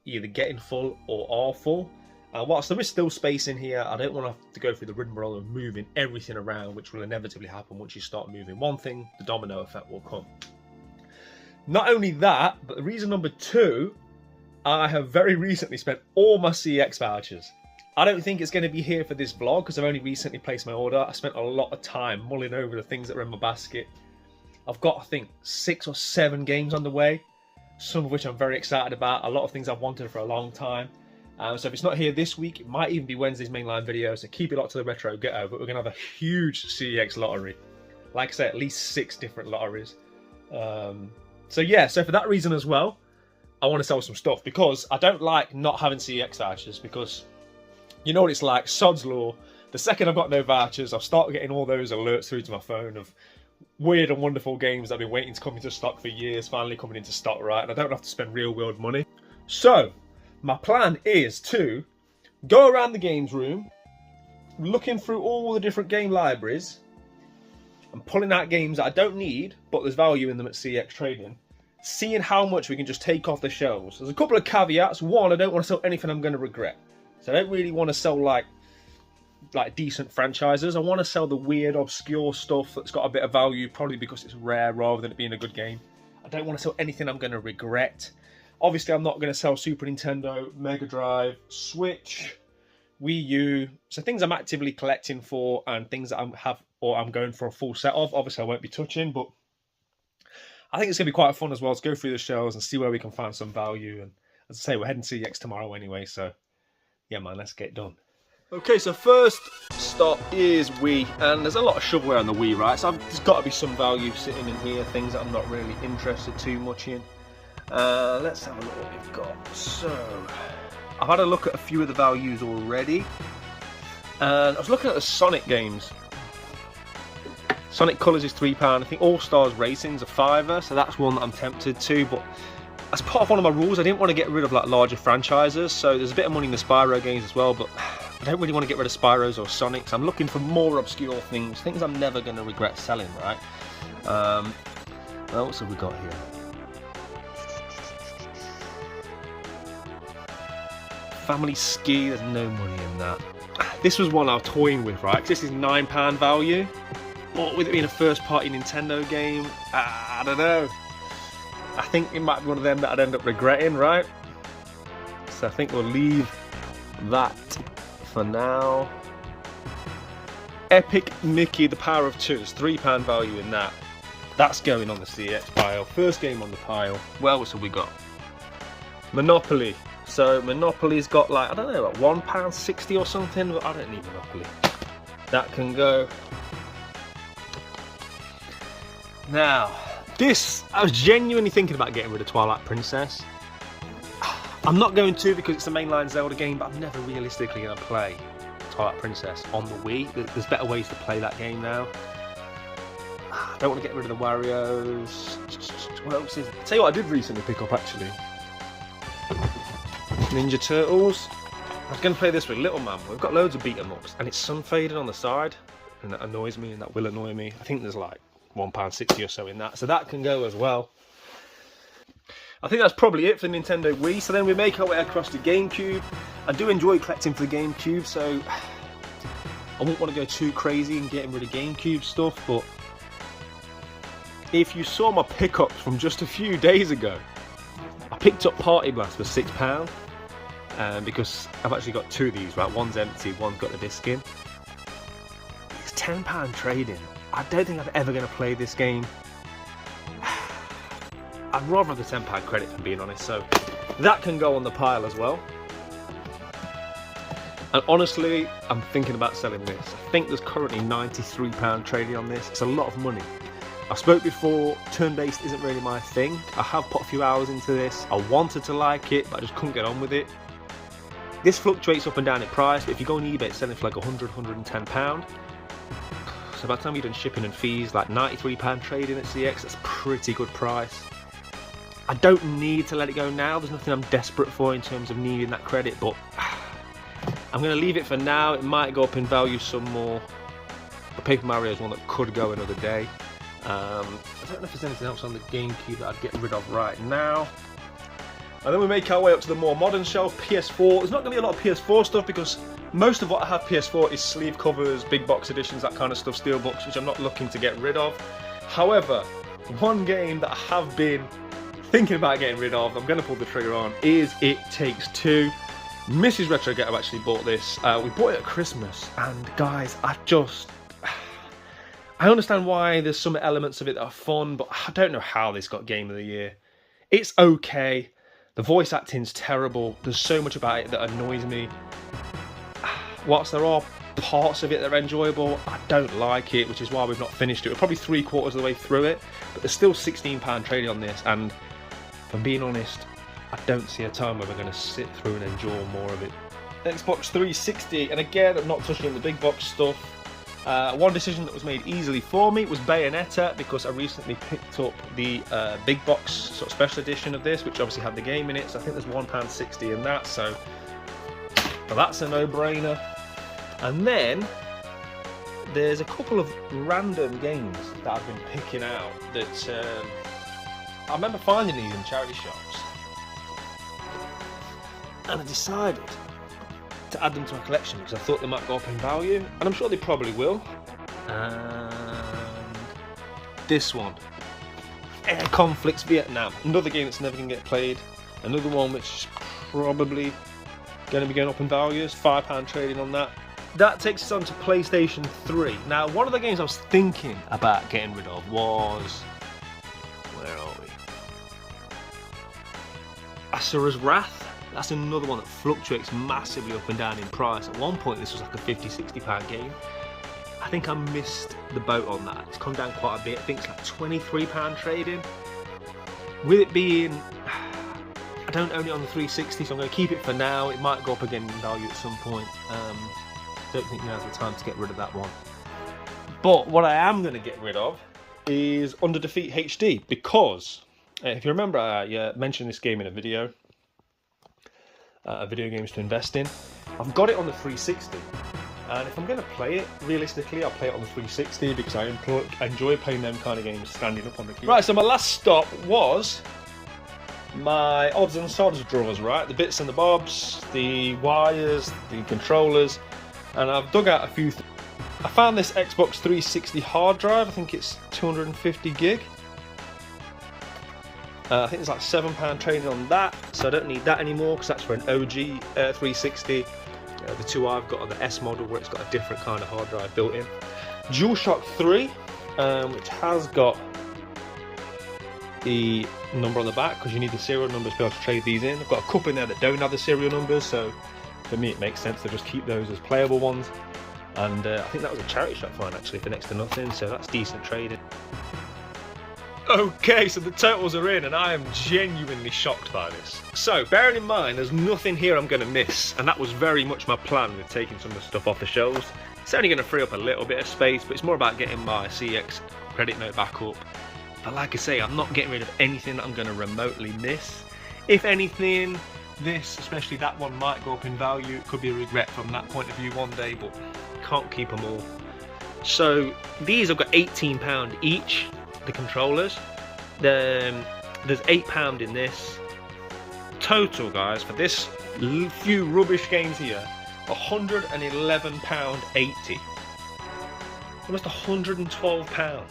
B: either getting full or are full. And whilst there is still space in here, I don't want to have to go through the rigmarole of moving everything around, which will inevitably happen once you start moving one thing, the domino effect will come. Not only that, but the reason number two, I have very recently spent all my CX vouchers. I don't think it's going to be here for this vlog because I've only recently placed my order. I spent a lot of time mulling over the things that are in my basket. I've got, I think, 6 or 7 games on the way, some of which I'm very excited about, a lot of things I've wanted for a long time. So if it's not here this week, it might even be Wednesday's mainline video, so keep it locked to the Retro Ghetto, but we're going to have a huge CEX lottery. Like I say, at least 6 different lotteries. So yeah, so for that reason as well, I want to sell some stuff, because I don't like not having CEX vouchers, because you know what it's like, sod's law. The second I've got no vouchers, I'll start getting all those alerts through to my phone of weird and wonderful games that I've been waiting to come into stock for years, finally coming into stock, right? And I don't have to spend real world money. So my plan is to go around the games room, looking through all the different game libraries and pulling out games that I don't need, but there's value in them at CEX Trading, seeing how much we can just take off the shelves. There's a couple of caveats. One, I don't want to sell anything I'm going to regret. So I don't really want to sell like decent franchises. I want to sell the weird, obscure stuff that's got a bit of value, probably because it's rare rather than it being a good game. I don't want to sell anything I'm going to regret. Obviously, I'm not going to sell Super Nintendo, Mega Drive, Switch, Wii U. So things I'm actively collecting for and things that I'm going for a full set of. Obviously, I won't be touching, but I think it's going to be quite fun as well to go through the shelves and see where we can find some value. And as I say, we're heading to CEX tomorrow anyway, so yeah, man, let's get done. Okay, so first stop is Wii, and there's a lot of shovelware on the Wii, right? So there's got to be some value sitting in here, things that I'm not really interested too much in. Let's have a look what we've got. So I've had a look at a few of the values already, and I was looking at the Sonic games. Sonic Colors is £3. I think All Stars Racing's a £5, so that's one that I'm tempted to. But as part of one of my rules, I didn't want to get rid of like larger franchises. So there's a bit of money in the Spyro games as well, but I don't really want to get rid of Spyros or Sonics. I'm looking for more obscure things I'm never going to regret selling, right? What else have we got here? Family Ski, there's no money in that. This was one I was toying with, right? 'Cause this is £9 value. But with it being a first-party Nintendo game, I don't know. I think it might be one of them that I'd end up regretting, right? So I think we'll leave that for now. Epic Mickey, The Power of Two. There's £3 value in that. That's going on the CEX pile. First game on the pile. What else have we got? Monopoly. So Monopoly's got like, I don't know, like £1.60 or something, but I don't need Monopoly. That can go. Now, this, I was genuinely thinking about getting rid of Twilight Princess. I'm not going to because it's a mainline Zelda game, but I'm never realistically going to play Twilight Princess on the Wii. There's better ways to play that game now. I don't want to get rid of the Wario's. What else is? Tell you what I did recently pick up actually. Ninja Turtles. I was going to play this with Little Man. We've got loads of beat 'em ups and it's sun faded on the side, and that annoys me and that will annoy me. I think there's like £1.60 or so in that, so that can go as well. I think that's probably it for the Nintendo Wii. So then we make our way across to GameCube. I do enjoy collecting for the GameCube, so I wouldn't want to go too crazy and getting rid of GameCube stuff, but if you saw my pickups from just a few days ago, I picked up Party Blast for £6, because I've actually got 2 of these, right? One's empty, one's got the disc in. It's £10 trading. I don't think I'm ever going to play this game. I'd rather have the £10 credit, if I'm being honest, so that can go on the pile as well. And honestly, I'm thinking about selling this. I think there's currently £93 trading on this. It's a lot of money. I spoke before, turn-based isn't really my thing. I have put a few hours into this. I wanted to like it, but I just couldn't get on with it. This fluctuates up and down in price, but if you go on eBay, it's selling for like £100, £110. So by the time you've done shipping and fees, like £93 trading at CEX, that's a pretty good price. I don't need to let it go now. There's nothing I'm desperate for in terms of needing that credit, but I'm going to leave it for now. It might go up in value some more. But Paper Mario is one that could go another day. I don't know if there's anything else on the GameCube that I'd get rid of right now. And then we make our way up to the more modern shelf, PS4. There's not going to be a lot of PS4 stuff because most of what I have PS4 is sleeve covers, big box editions, that kind of stuff, steelbooks, which I'm not looking to get rid of. However, one game that I have been thinking about getting rid of, I'm going to pull the trigger on, is It Takes Two. Mrs. Retro Ghetto actually bought this. We bought it at Christmas, and guys, I understand why there's some elements of it that are fun, but I don't know how this got Game of the Year. It's okay. The voice acting's terrible. There's so much about it that annoys me. Whilst there are parts of it that are enjoyable, I don't like it, which is why we've not finished it. We're probably 3/4 of the way through it, but there's still £16 trading on this, and if I'm being honest, I don't see a time where we're going to sit through and enjoy more of it. Xbox 360, and again, I'm not touching the big box stuff. One decision that was made easily for me was Bayonetta, because I recently picked up the big box sort of special edition of this, which obviously had the game in it, so I think there's £1.60 in that, so that's a no-brainer. And then there's a couple of random games that I've been picking out that I remember finding these in charity shops, and I decided to add them to my collection because I thought they might go up in value, and I'm sure they probably will. And this one, Air Conflicts Vietnam, another game that's never going to get played, another one which is probably going to be going up in value. £5 trading on that. That takes us on to PlayStation 3. Now, one of the games I was thinking about getting rid of was, where are we? Asura's Wrath. That's another one that fluctuates massively up and down in price. At one point this was like a £50–60 game. I think I missed the boat on that. It's come down quite a bit. I think it's like £23 trading. With it being, I don't own it on the 360, so I'm going to keep it for now. It might go up again in value at some point. Don't think now's the time to get rid of that one. But what I am going to get rid of is Under Defeat HD, because if you remember, I mentioned this game in a video games to invest in. I've got it on the 360, and if I'm going to play it, realistically, I'll play it on the 360 because I enjoy playing them kind of games standing up on the keyboard. Right, so my last stop was my odds and sods drawers, right? The bits and the bobs, the wires, the controllers, and I've dug out a few. I found this Xbox 360 hard drive. I think it's 250 gig. I think there's like £7 trading on that, so I don't need that anymore because that's for an OG 360. The two I've got are the S model, where it's got a different kind of hard drive built in. DualShock 3, which has got the number on the back because you need the serial numbers to be able to trade these in. I've got a couple in there that don't have the serial numbers, so for me it makes sense to just keep those as playable ones. And I think that was a charity shop find actually for next to nothing, so that's decent trading. Okay, so the totals are in, and I am genuinely shocked by this. So, bearing in mind, there's nothing here I'm going to miss, and that was very much my plan with taking some of the stuff off the shelves. It's only going to free up a little bit of space, but it's more about getting my CX credit note back up. But like I say, I'm not getting rid of anything that I'm going to remotely miss. If anything, this, especially that one, might go up in value. It could be a regret from that point of view one day, but can't keep them all. So, these have got £18 each. The controllers, there's £8 in this total, guys, for this few rubbish games here. £111.80, almost £112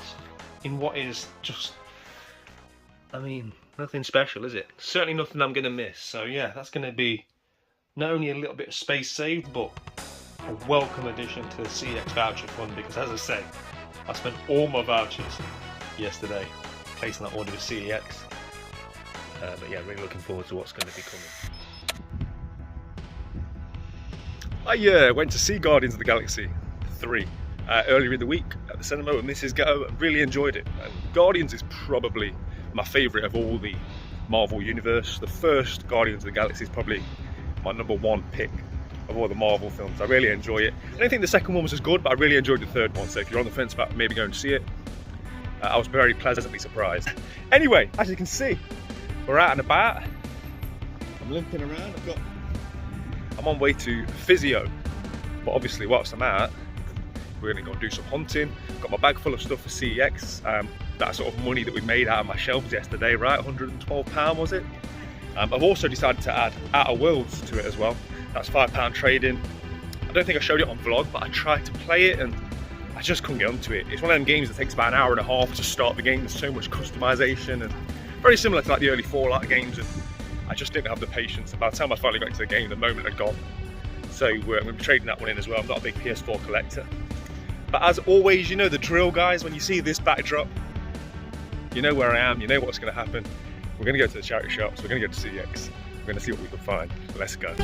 B: in what is just, I mean, nothing special, is it? Certainly nothing I'm going to miss. So yeah, that's going to be not only a little bit of space saved, but a welcome addition to the CX voucher fund, because as I say, I spent all my vouchers yesterday placing that order with CEX, but yeah, really looking forward to what's going to be coming.
A: I went to see Guardians of the Galaxy 3 earlier in the week at the cinema with Mrs. Ghetto, and really enjoyed it. And Guardians is probably my favourite of all the Marvel universe. The first Guardians of the Galaxy is probably my #1 pick of all the Marvel films. I really enjoy it. I don't think the second one was as good, but I really enjoyed the third one, so if you're on the fence about maybe going to see it, I was very pleasantly surprised. Anyway, as you can see, we're out and about. I'm limping around. I'm on way to physio, but obviously whilst I'm out, we're going to go and do some hunting. Got my bag full of stuff for CEX. That sort of money that we made out of my shelves yesterday, right? £112 was it? I've also decided to add Outer Worlds to it as well. That's £5 trading. I don't think I showed it on vlog, but I tried to play it and I just couldn't get onto it. It's one of them games that takes about an hour and a half to start the game. There's so much customization, and very similar to like the early Fallout games, and I just didn't have the patience. By the time I finally got into the game, the moment had gone. So I'm going to be trading that one in as well. I'm not a big PS4 collector. But as always, you know the drill, guys. When you see this backdrop, you know where I am, you know what's going to happen. We're going to go to the charity shops, we're going to go to CX, we're going to see what we can find. Let's go.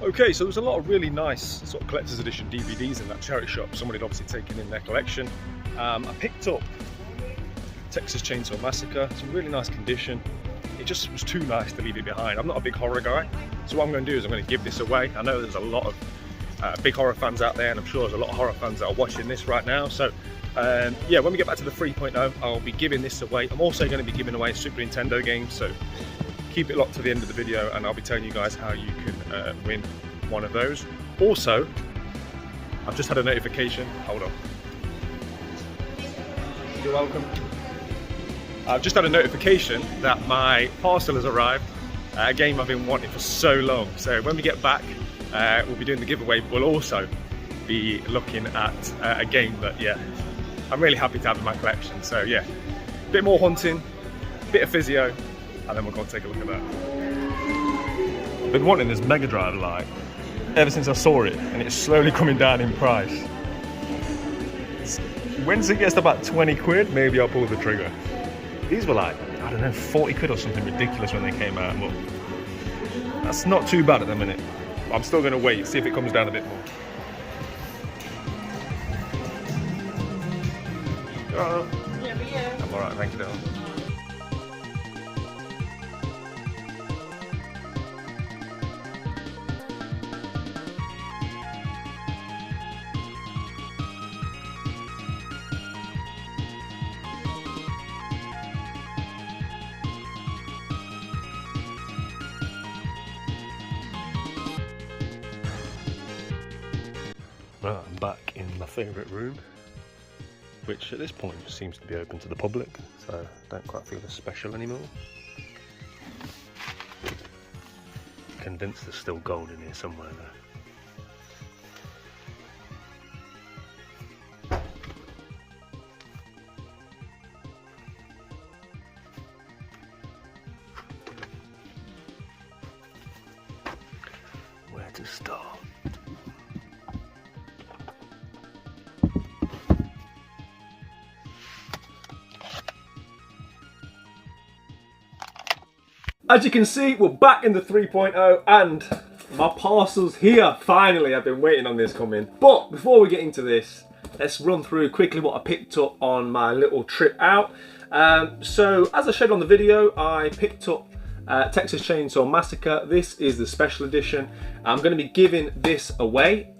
A: Okay, so there was a lot of really nice sort of collector's edition DVDs in that charity shop. Someone had obviously taken in their collection. I picked up Texas Chainsaw Massacre. It's in really nice condition. It just was too nice to leave it behind. I'm not a big horror guy, so what I'm going to do is I'm going to give this away. I know there's a lot of big horror fans out there, and I'm sure there's a lot of horror fans that are watching this right now. So yeah, when we get back to the 3.0, I'll be giving this away. I'm also going to be giving away a Super Nintendo game, so keep it locked to the end of the video and I'll be telling you guys how you can win one of those. Also, I've just had a notification. Hold on. You're welcome. I've just had a notification that my parcel has arrived. A game I've been wanting for so long. So when we get back, we'll be doing the giveaway. We'll also be looking at a game that, yeah, I'm really happy to have in my collection. So yeah, a bit more hunting, a bit of physio, and then we'll go and take a look at that. I've been wanting this Mega Drive Lite ever since I saw it, and it's slowly coming down in price. Once it gets to about 20 quid, maybe I'll pull the trigger. These were like, I don't know, 40 quid or something ridiculous when they came out. But that's not too bad at the minute. I'm still going to wait, see if it comes down a bit more. I'm alright, thank you, darling. Right, I'm back in my favourite room, which at this point seems to be open to the public, so I don't quite feel as special anymore. Convinced there's still gold in here somewhere though. Where to start?
B: As you can see, we're back in the 3.0 and my parcel's here. Finally, I've been waiting on this coming. But before we get into this, let's run through quickly what I picked up on my little trip out. So as I showed on the video, I picked up Texas Chainsaw Massacre. This is the special edition. I'm going to be giving this away.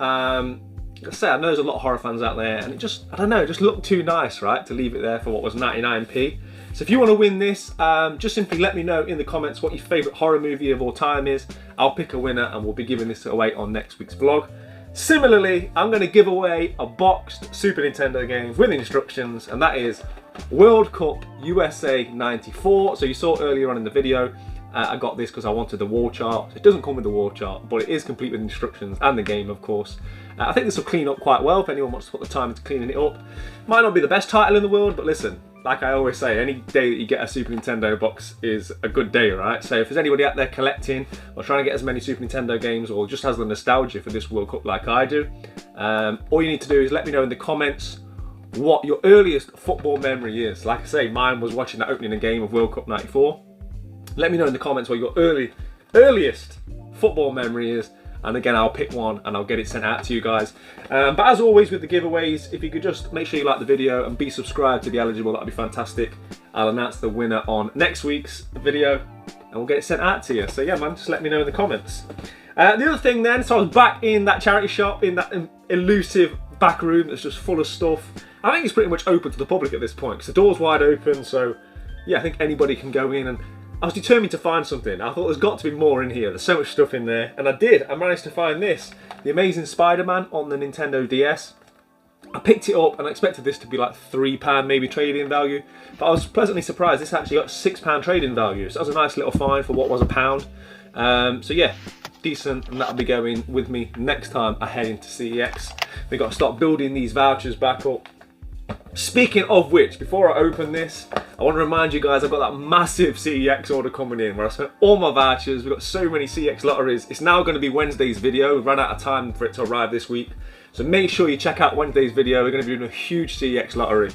B: Let's say I know there's a lot of horror fans out there, and it just, I don't know, it just looked too nice, right, to leave it there for what was 99p. So if you want to win this, just simply let me know in the comments what your favourite horror movie of all time is. I'll pick a winner and we'll be giving this away on next week's vlog. Similarly, I'm going to give away a boxed Super Nintendo game with instructions, and that is World Cup USA 94. So you saw earlier on in the video, I got this because I wanted the wall chart. It doesn't come with the wall chart, but it is complete with instructions and the game, of course. I think this will clean up quite well if anyone wants to put the time into cleaning it up. Might not be the best title in the world, but listen, like I always say, any day that you get a Super Nintendo box is a good day, right? So if there's anybody out there collecting or trying to get as many Super Nintendo games, or just has the nostalgia for this World Cup like I do, all you need to do is let me know in the comments what your earliest football memory is. Like I say, mine was watching that opening game of World Cup 94. Let me know in the comments what your earliest football memory is, and again I'll pick one and I'll get it sent out to you guys. But as always with the giveaways, if you could just make sure you like the video and be subscribed to be eligible, that'd be fantastic. I'll announce the winner on next week's video and we'll get it sent out to you. So yeah man, just let me know in the comments. The other thing then, so I was back in that charity shop in that elusive back room that's just full of stuff. I think it's pretty much open to the public at this point because the door's wide open, so yeah, I think anybody can go in, and I was determined to find something. I thought there's got to be more in here. There's so much stuff in there. And I did. I managed to find this. The Amazing Spider-Man on the Nintendo DS. I picked it up and I expected this to be like £3 maybe trading value, but I was pleasantly surprised this actually got £6 trading value, so that was a nice little find for what was £1. So yeah, decent, and that'll be going with me next time I head into CEX. We've got to start building these vouchers back up. Speaking of which, before I open this, I want to remind you guys I've got that massive CEX order coming in where I spent all my vouchers. We've got so many CEX lotteries. It's now going to be Wednesday's video. We've run out of time for it to arrive this week. So make sure you check out Wednesday's video. We're going to be doing a huge CEX lottery.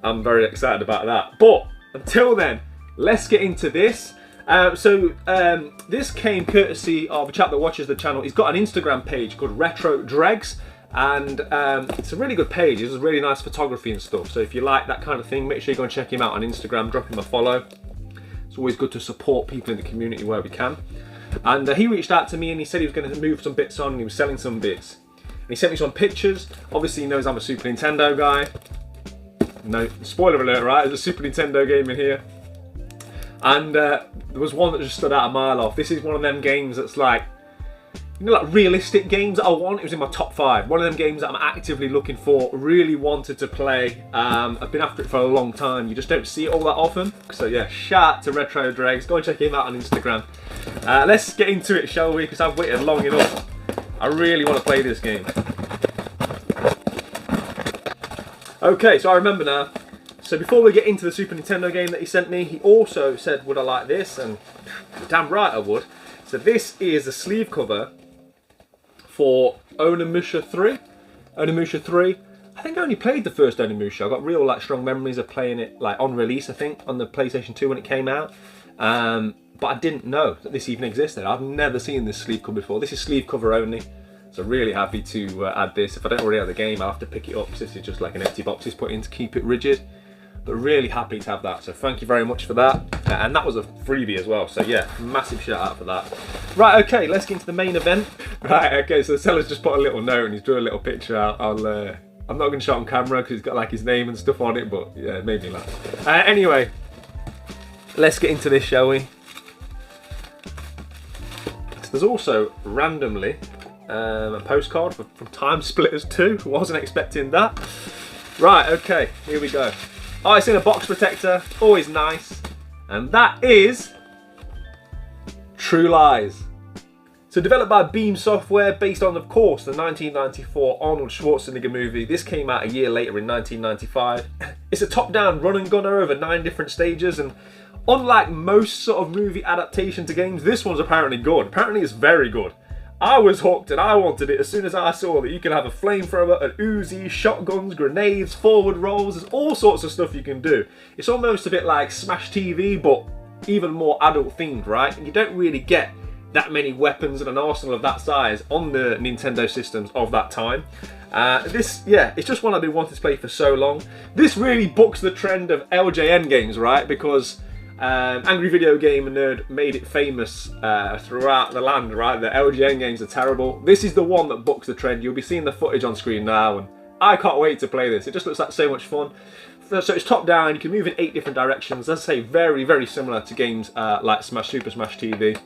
B: I'm very excited about that. But until then, let's get into this. This came courtesy of a chap that watches the channel. He's got an Instagram page called Retro Dregs, and it's a really good page. He does really nice photography and stuff. So if you like that kind of thing, make sure you go and check him out on Instagram. Drop him a follow. It's always good to support people in the community where we can. And he reached out to me and he said he was going to move some bits on and he was selling some bits. And he sent me some pictures. Obviously he knows I'm a Super Nintendo guy. No, spoiler alert, right? There's a Super Nintendo game in here. And there was one that just stood out a mile off. This is one of them games that's like, you know, like realistic games that I want. It was in my top 5. One of them games that I'm actively looking for, really wanted to play. I've been after it for a long time. You just don't see it all that often. So yeah, shout out to Retro Dregs. Go and check him out on Instagram. Let's get into it, shall we? Because I've waited long enough. I really want to play this game. Okay, so I remember now. So before we get into the Super Nintendo game that he sent me, he also said, would I like this? And damn right I would. So this is the sleeve cover for Onimusha 3. Onimusha 3. I think I only played the first Onimusha. I got real like strong memories of playing it like on release, I think, on the PlayStation 2 when it came out. But I didn't know that this even existed. I've never seen this sleeve cover before. This is sleeve cover only. So really happy to add this. If I don't already have the game, I'll have to pick it up because this is just like an empty box he's put in to keep it rigid. But really happy to have that. So thank you very much for that. And that was a freebie as well. So yeah, massive shout out for that. Right, okay, let's get into the main event. Right, okay, so the seller's just put a little note and he's drew a little picture out. I'm not going to show it on camera because he's got like his name and stuff on it, but yeah, it made me laugh. Anyway, let's get into this, shall we? So there's also randomly a postcard from Time Splitters 2. Wasn't expecting that. Right, okay, here we go. Oh, it's in a box protector, always nice. And that is True Lies. So developed by Beam Software, based on, of course, the 1994 Arnold Schwarzenegger movie. This came out a year later in 1995. It's a top-down run and gunner over 9 different stages, and unlike most sort of movie adaptation to games, this one's apparently good. Apparently it's very good. I was hooked and I wanted it as soon as I saw that you can have a flamethrower, an Uzi, shotguns, grenades, forward rolls. There's all sorts of stuff you can do. It's almost a bit like Smash TV, but even more adult themed, right? And you don't really get that many weapons and an arsenal of that size on the Nintendo systems of that time. It's just one I've been wanting to play for so long. This really bucks the trend of LJN games, right? Because Angry Video Game Nerd made it famous throughout the land, right? The LGN games are terrible. This is the one that bucks the trend. You'll be seeing the footage on screen now, and I can't wait to play this. It just looks like so much fun. So it's top down. You can move in 8 different directions. As I say, very, very similar to games like Super Smash TV.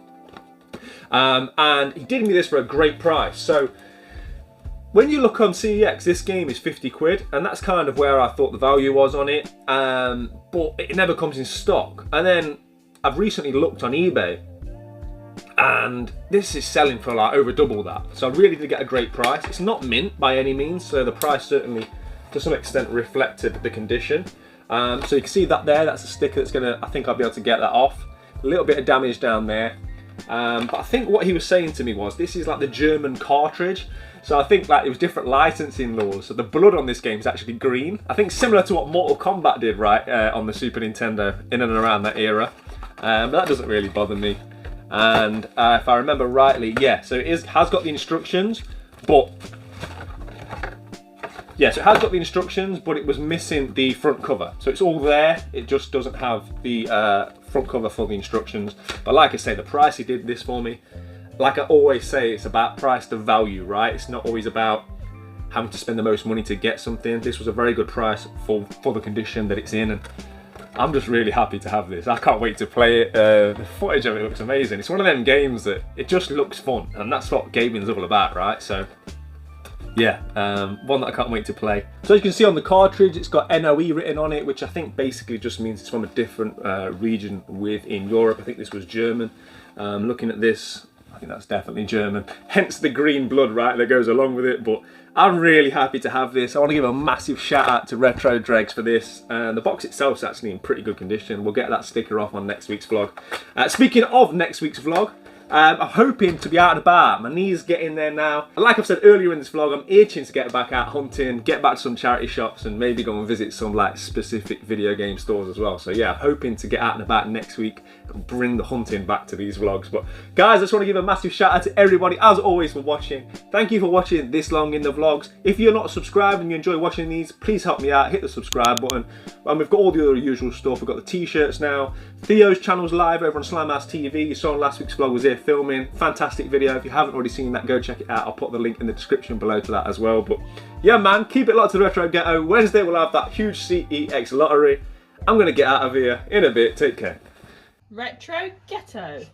B: And he did me this for a great price. So when you look on CEX, this game is 50 quid, and that's kind of where I thought the value was on it, but it never comes in stock. And then I've recently looked on eBay, and this is selling for like over double that. So I really did get a great price. It's not mint by any means, so the price certainly to some extent reflected the condition. So you can see that there, that's a sticker that's gonna, I think I'll be able to get that off. A little bit of damage down there. But I think what he was saying to me was, this is like the German cartridge. So I think like it was different licensing laws. So the blood on this game is actually green. I think similar to what Mortal Kombat did, right, on the Super Nintendo in and around that era. But that doesn't really bother me. And if I remember rightly, yeah, so it has got the instructions, but yeah, so it has got the instructions, but it was missing the front cover. So it's all there, it just doesn't have the front cover for the instructions. But like I say, the price he did this for me, like I always say, it's about price to value, right? It's not always about having to spend the most money to get something. This was a very good price for the condition that it's in, and I'm just really happy to have this. I can't wait to play it. The footage of it looks amazing. It's one of them games that it just looks fun, and that's what gaming's all about, right? So yeah, one that I can't wait to play. So as you can see on the cartridge, it's got NOE written on it, which I think basically just means it's from a different region within Europe. I think this was German. Looking at this, I think that's definitely German. Hence the green blood, right, that goes along with it. But I'm really happy to have this. I want to give a massive shout out to Retro Dregs for this. The box itself is actually in pretty good condition. We'll get that sticker off on next week's vlog. Speaking of next week's vlog, I'm hoping to be out and about. My knee's getting there now. Like I've said earlier in this vlog, I'm itching to get back out hunting, get back to some charity shops, and maybe go and visit some like specific video game stores as well. So yeah, hoping to get out and about next week and bring the hunting back to these vlogs. But guys, I just want to give a massive shout out to everybody as always for watching. Thank you for watching this long in the vlogs. If you're not subscribed and you enjoy watching these, please help me out, hit the subscribe button. And we've got all the other usual stuff. We've got the t-shirts now. Theo's channel's live over on Slamhouse TV. You saw on last week's vlog was here filming. Fantastic video. If you haven't already seen that, go check it out. I'll put the link in the description below to that as well. But yeah, man, keep it locked to the Retro Ghetto. Wednesday we'll have that huge CEX lottery. I'm going to get out of here in a bit. Take care.
H: Retro Ghetto.